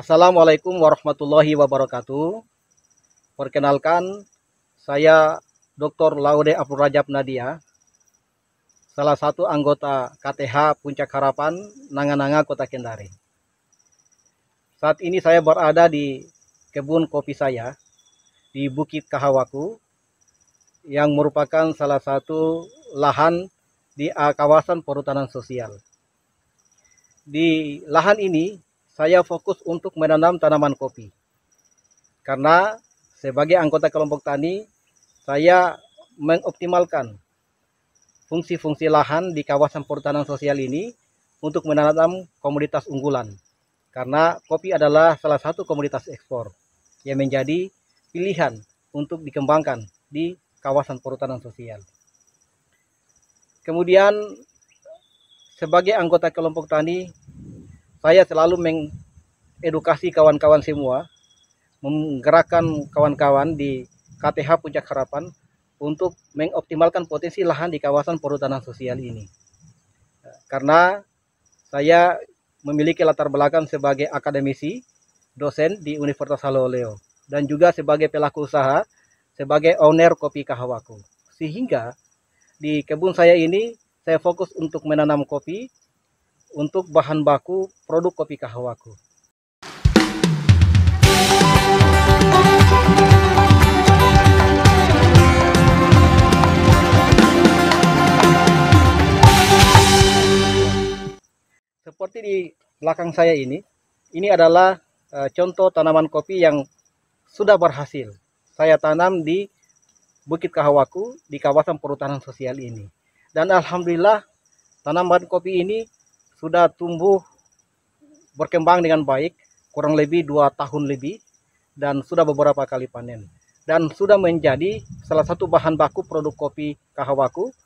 Assalamualaikum warahmatullahi wabarakatuh. Perkenalkan, saya Dr. Laude Abdul Rajab Nadia, salah satu anggota KTH Puncak Harapan, Nanga-Nanga, Kota Kendari. Saat ini saya berada di kebun kopi saya di Bukit Kahawaku, yang merupakan salah satu lahan di kawasan perhutanan sosial. Di lahan ini, saya fokus untuk menanam tanaman kopi. Karena sebagai anggota kelompok tani, saya mengoptimalkan fungsi-fungsi lahan di kawasan perhutanan sosial ini untuk menanam komoditas unggulan. Karena kopi adalah salah satu komoditas ekspor yang menjadi pilihan untuk dikembangkan di kawasan perhutanan sosial. Kemudian, sebagai anggota kelompok tani, saya selalu mengedukasi kawan-kawan semua, menggerakkan kawan-kawan di KTH Puncak Harapan untuk mengoptimalkan potensi lahan di kawasan perhutanan sosial ini. Karena saya memiliki latar belakang sebagai akademisi, dosen di Universitas Haloleo, dan juga sebagai pelaku usaha, sebagai owner Kopi Kahawaku. Sehingga di kebun saya ini, saya fokus untuk menanam kopi untuk bahan baku produk Kopi Kahawaku. Seperti di belakang saya ini adalah contoh tanaman kopi yang sudah berhasil saya tanam di Bukit Kahawaku di kawasan perhutanan sosial ini. Dan alhamdulillah tanaman kopi ini sudah tumbuh berkembang dengan baik, kurang lebih 2 tahun lebih, dan sudah beberapa kali panen. Dan sudah menjadi salah satu bahan baku produk Kopi Kahawaku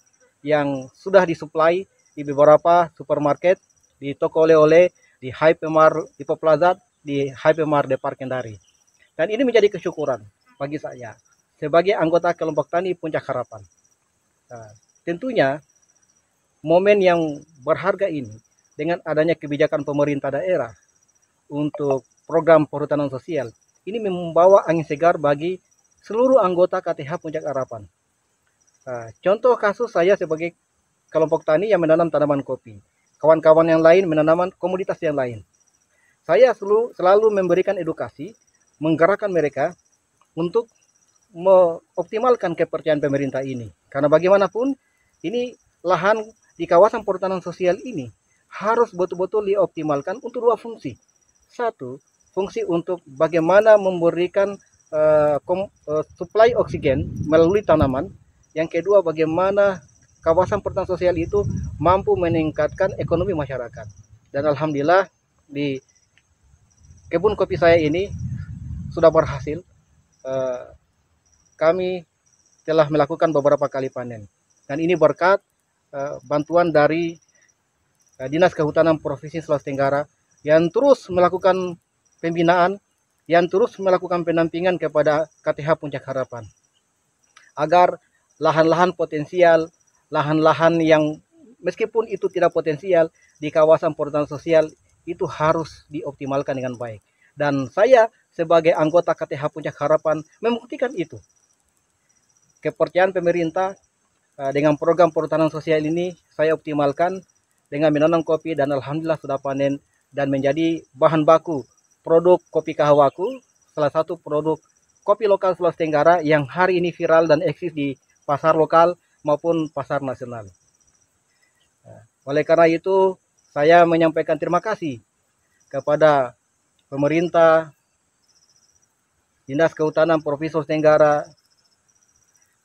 yang sudah disuplai di beberapa supermarket, di toko oleh-oleh, di Hypermart Lipo Plaza, di Hypermart Depar Kendari. Dan ini menjadi kesyukuran bagi saya sebagai anggota kelompok tani Puncak Harapan. Nah, tentunya momen yang berharga ini dengan adanya kebijakan pemerintah daerah untuk program perhutanan sosial, ini membawa angin segar bagi seluruh anggota KTH Puncak Harapan. Nah, contoh kasus saya sebagai kelompok tani yang menanam tanaman kopi. Kawan-kawan yang lain menanam komoditas yang lain. Saya selalu memberikan edukasi, menggerakkan mereka untuk mengoptimalkan kepercayaan pemerintah ini. Karena bagaimanapun, ini lahan di kawasan perhutanan sosial ini harus betul-betul dioptimalkan untuk 2 fungsi. 1, fungsi untuk bagaimana memberikan suplai oksigen melalui tanaman. Yang kedua, bagaimana kawasan perhutanan sosial itu mampu meningkatkan ekonomi masyarakat. Dan alhamdulillah di kebun kopi saya ini sudah berhasil. Kami telah melakukan beberapa kali panen. Dan ini berkat bantuan dari Dinas Kehutanan Provinsi Sulawesi Tenggara yang terus melakukan pembinaan, yang terus melakukan pendampingan kepada KTH Puncak Harapan. Agar lahan-lahan potensial, lahan-lahan yang meskipun itu tidak potensial di kawasan perhutanan sosial itu harus dioptimalkan dengan baik. Dan saya sebagai anggota KTH Puncak Harapan membuktikan itu. Kepercayaan pemerintah dengan program perhutanan sosial ini saya optimalkan dengan menanam kopi, dan alhamdulillah sudah panen dan menjadi bahan baku produk Kopi Kahawaku, salah satu produk kopi lokal Sulawesi Tenggara yang hari ini viral dan eksis di pasar lokal maupun pasar nasional. Oleh karena itu, saya menyampaikan terima kasih kepada pemerintah, Dinas Kehutanan Provinsi Sulawesi Tenggara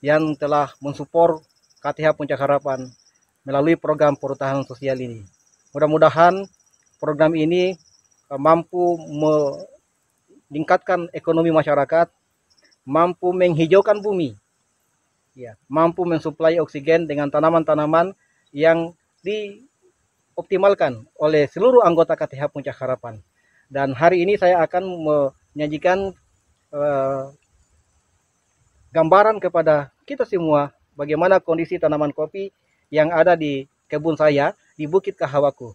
yang telah mensupport KTH Puncak Harapan melalui program perhutanan sosial ini. Mudah-mudahan program ini mampu meningkatkan ekonomi masyarakat, mampu menghijaukan bumi, mampu mensuplai oksigen dengan tanaman-tanaman yang dioptimalkan oleh seluruh anggota KTH Puncak Harapan. Dan hari ini saya akan menyajikan gambaran kepada kita semua bagaimana kondisi tanaman kopi yang ada di kebun saya di Bukit Kahawaku.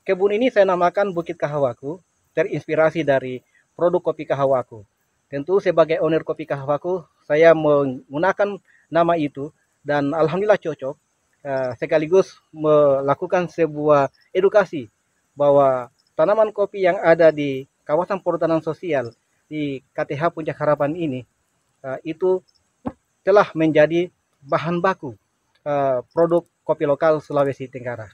Kebun ini saya namakan Bukit Kahawaku terinspirasi dari produk kopi Kahawaku. Tentu sebagai owner kopi Kahawaku, saya menggunakan nama itu dan alhamdulillah cocok. Sekaligus melakukan sebuah edukasi bahwa tanaman kopi yang ada di kawasan perhutanan sosial di KTH Puncak Harapan ini itu telah menjadi bahan baku produk kopi lokal Sulawesi Tenggara.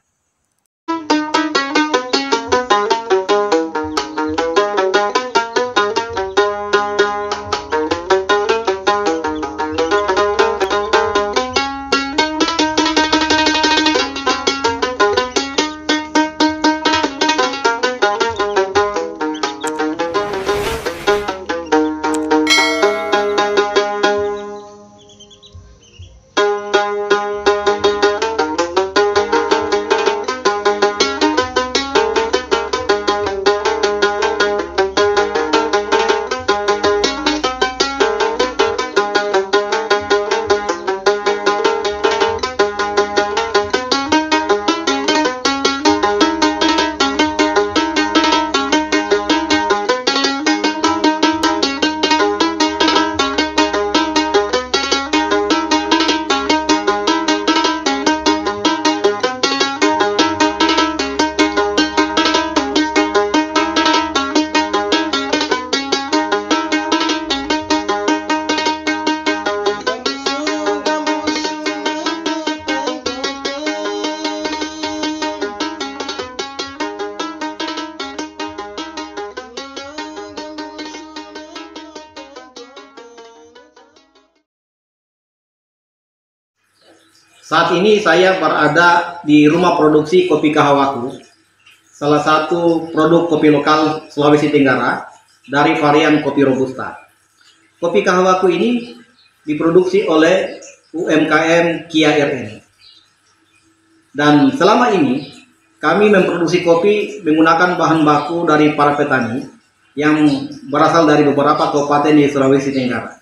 Saat ini saya berada di rumah produksi kopi Kahawaku, salah satu produk kopi lokal Sulawesi Tenggara dari varian kopi Robusta. Kopi Kahawaku ini diproduksi oleh UMKM Kia RN. Dan selama ini kami memproduksi kopi menggunakan bahan baku dari para petani yang berasal dari beberapa kabupaten di Sulawesi Tenggara.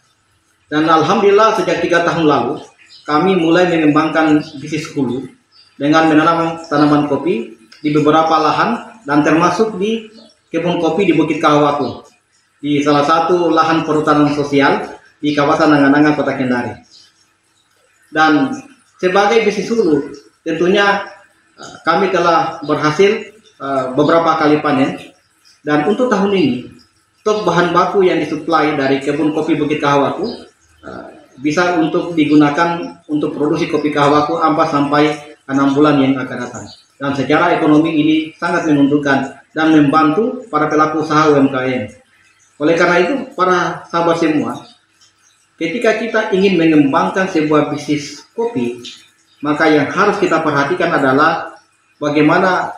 Dan alhamdulillah sejak 3 tahun lalu kami mulai mengembangkan bisnis hulu dengan menanam tanaman kopi di beberapa lahan dan termasuk di kebun kopi di Bukit Kahawaku, di salah satu lahan perhutanan sosial di kawasan Nangan-Nangan, Kota Kendari. Dan sebagai bisnis hulu, tentunya kami telah berhasil beberapa kali panen. Dan untuk tahun ini, stok bahan baku yang disuplai dari kebun kopi Bukit Kahawaku bisa untuk digunakan untuk produksi kopi Kahawaku 4 sampai 6 bulan yang akan datang. Dan secara ekonomi ini sangat menguntungkan dan membantu para pelaku usaha UMKM. Oleh karena itu, para sahabat semua, ketika kita ingin mengembangkan sebuah bisnis kopi, maka yang harus kita perhatikan adalah bagaimana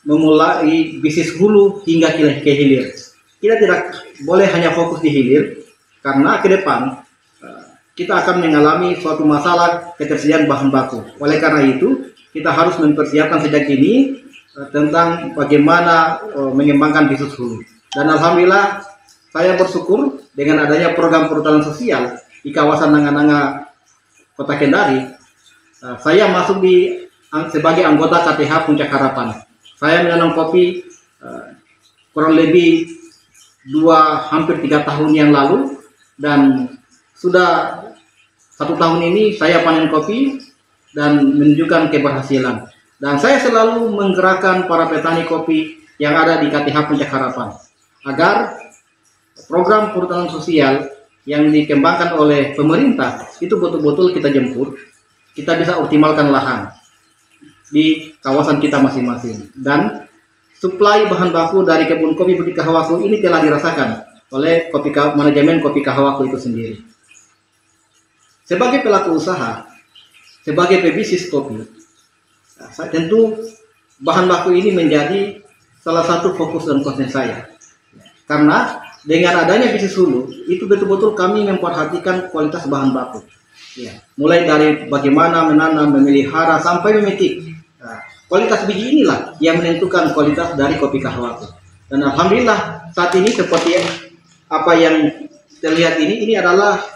memulai bisnis hulu hingga ke hilir. Kita tidak boleh hanya fokus di hilir, karena ke depan kita akan mengalami suatu masalah ketersediaan bahan baku. Oleh karena itu, kita harus mempersiapkan sejak dini tentang bagaimana mengembangkan bisnis hulu. Dan alhamdulillah, saya bersyukur dengan adanya program perhutanan sosial di kawasan Nangan-Nangan, Kota Kendari. Saya masuk sebagai anggota KTH Puncak Harapan. Saya menanam kopi kurang lebih hampir 3 tahun yang lalu, dan sudah 1 tahun ini saya panen kopi dan menunjukkan keberhasilan. Dan saya selalu menggerakkan para petani kopi yang ada di KTH Puncak Harapan agar program perhutanan sosial yang dikembangkan oleh pemerintah itu betul-betul kita jemput, kita bisa optimalkan lahan di kawasan kita masing-masing. Dan suplai bahan baku dari kebun kopi Bukit Kahawaku ini telah dirasakan oleh manajemen kopi Kahawaku itu sendiri. Sebagai pelaku usaha, sebagai pebisnis kopi, tentu bahan baku ini menjadi salah satu fokus dan concern saya. Karena dengan adanya bisnis hulu, itu betul-betul kami memperhatikan kualitas bahan baku. Ya, mulai dari bagaimana menanam, memelihara, sampai memetik. Kualitas biji inilah yang menentukan kualitas dari kopi Kahawaku. Dan alhamdulillah saat ini seperti apa yang terlihat ini adalah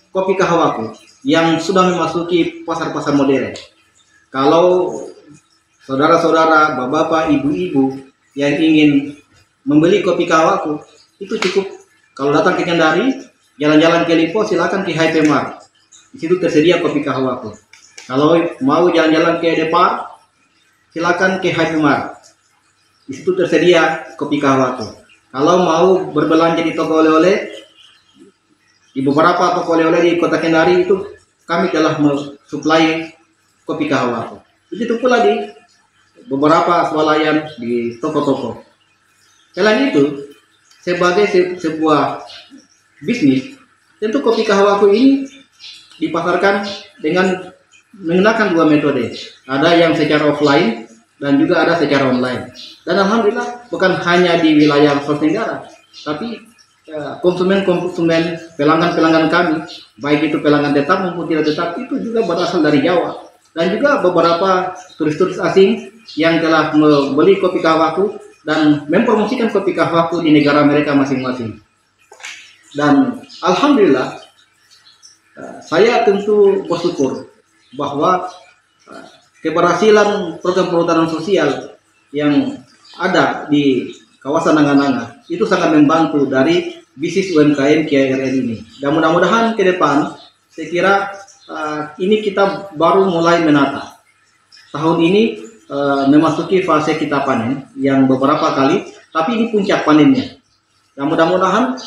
kopi Kahawaku yang sudah memasuki pasar-pasar modern. Kalau saudara-saudara, bapak-bapak, ibu-ibu yang ingin membeli kopi kahawaku itu cukup. Kalau datang ke Kendari, jalan-jalan ke Lipo, silakan ke Hypermart. Di situ tersedia kopi kahawaku. Kalau mau jalan-jalan ke Depar, silakan ke Hypermart. Di situ tersedia kopi kahawaku. Kalau mau berbelanja di toko oleh-oleh, di beberapa toko oleh-oleh di Kota Kendari itu kami telah mensuplai kopi kahawaku. Begitu pula di beberapa swalayan di toko-toko. Selain itu, sebagai sebuah bisnis, tentu kopi kahawaku ini dipasarkan dengan menggunakan dua metode. Ada yang secara offline dan juga ada secara online. Dan alhamdulillah bukan hanya di wilayah Sulawesi Tenggara, tapi konsumen-konsumen, pelanggan-pelanggan kami, baik itu pelanggan tetap maupun tidak tetap, itu juga berasal dari Jawa. Dan juga beberapa turis-turis asing yang telah membeli kopi kahawaku dan mempromosikan kopi kahawaku di negara mereka masing-masing. Dan alhamdulillah, saya tentu bersyukur bahwa keberhasilan program perhutanan sosial yang ada di kawasan Nanga-Nanga itu sangat membantu dari bisnis UMKM KRN ini. Dan mudah-mudahan ke depan, saya kira ini kita baru mulai menata. Tahun ini memasuki fase kita panen yang beberapa kali, tapi ini puncak panennya. Dan mudah-mudahan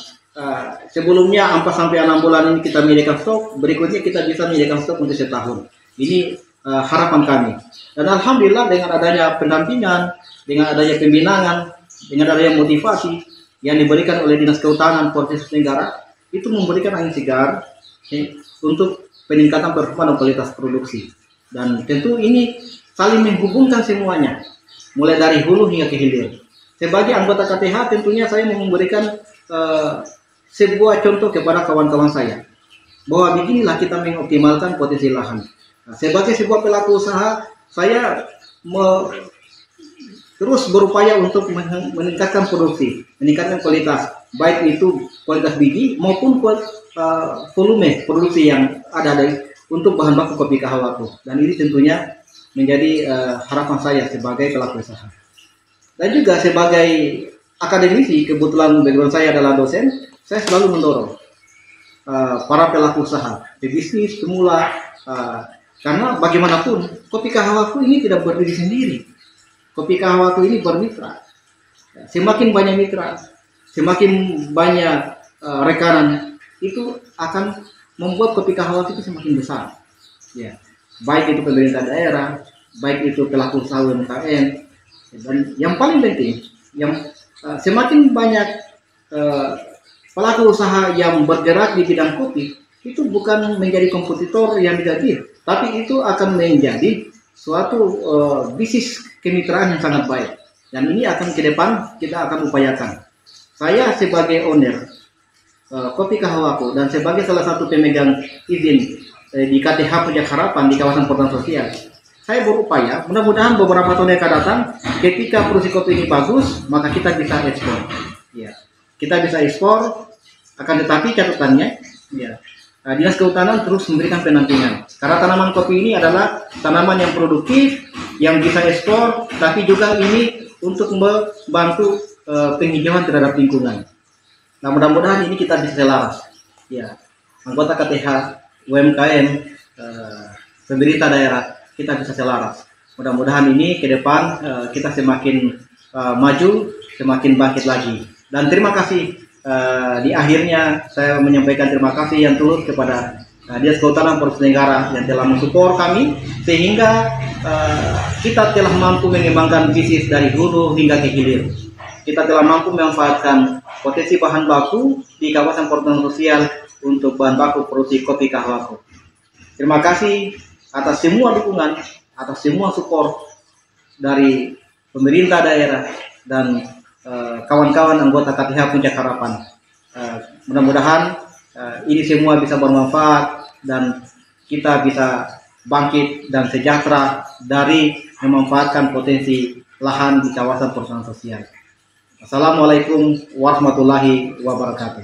sebelumnya 4 sampai 6 bulan ini kita menyediakan stok, berikutnya kita bisa menyediakan stok untuk setahun. Ini harapan kami. Dan alhamdulillah dengan adanya pendampingan, dengan adanya pembinaan, dengan adanya motivasi yang diberikan oleh Dinas Kehutanan Provinsi Tenggara, itu memberikan angin segar untuk peningkatan performa dan kualitas produksi. Dan tentu ini saling menghubungkan semuanya, mulai dari hulu hingga ke hilir. Sebagai anggota KTH tentunya saya mau memberikan sebuah contoh kepada kawan-kawan saya, bahwa beginilah kita mengoptimalkan potensi lahan. Nah, sebagai sebuah pelaku usaha, saya terus berupaya untuk meningkatkan produksi, meningkatkan kualitas, baik itu kualitas biji maupun volume produksi yang ada untuk bahan baku kopi kahawaku. Dan ini tentunya menjadi harapan saya sebagai pelaku usaha. Dan juga sebagai akademisi, kebetulan background saya adalah dosen, saya selalu mendorong para pelaku usaha, pebisnis, pemula, karena bagaimanapun kopi kahawaku ini tidak berdiri sendiri. Kopi kahawaku ini bermitra. Semakin banyak mitra, semakin banyak rekanan, itu akan membuat kopi kahawaku itu semakin besar. Ya, baik itu pemerintah daerah, baik itu pelaku usaha UMKM, dan yang paling penting, yang semakin banyak pelaku usaha yang bergerak di bidang kopi, itu bukan menjadi kompetitor yang negatif, tapi itu akan menjadi suatu bisnis kemitraan yang sangat baik. Dan ini akan ke depan kita akan upayakan. Saya sebagai owner Kopi Kahawaku dan sebagai salah satu pemegang izin di KTH Puncak Harapan di kawasan perhutanan sosial, saya berupaya mudah-mudahan beberapa tahun yang akan datang, ketika produksi kopi ini bagus, maka kita bisa ekspor. Ya, kita bisa ekspor. Akan tetapi catatannya, ya, Dinas Kehutanan terus memberikan pendampingan. Karena tanaman kopi ini adalah tanaman yang produktif, yang bisa ekspor, tapi juga ini untuk membantu penghijauan terhadap lingkungan. Nah, mudah-mudahan ini kita bisa selaras. Ya, anggota KTH, UMKM, pemerintah daerah, kita bisa selaras. Mudah-mudahan ini ke depan kita semakin maju, semakin bangkit lagi. Dan terima kasih. Di akhirnya saya menyampaikan terima kasih yang tulus kepada Dinas Kehutanan Provinsi Tenggara yang telah mensupport kami sehingga kita telah mampu mengembangkan bisnis dari hulu hingga ke hilir. Kita telah mampu memanfaatkan potensi bahan baku di kawasan perhutanan sosial untuk bahan baku produksi kopi kahawaku. Terima kasih atas semua dukungan, atas semua support dari pemerintah daerah dan kawan-kawan anggota KTH Puncak Harapan. Mudah-mudahan ini semua bisa bermanfaat dan kita bisa bangkit dan sejahtera dari memanfaatkan potensi lahan di kawasan perhutanan sosial. Assalamualaikum warahmatullahi wabarakatuh.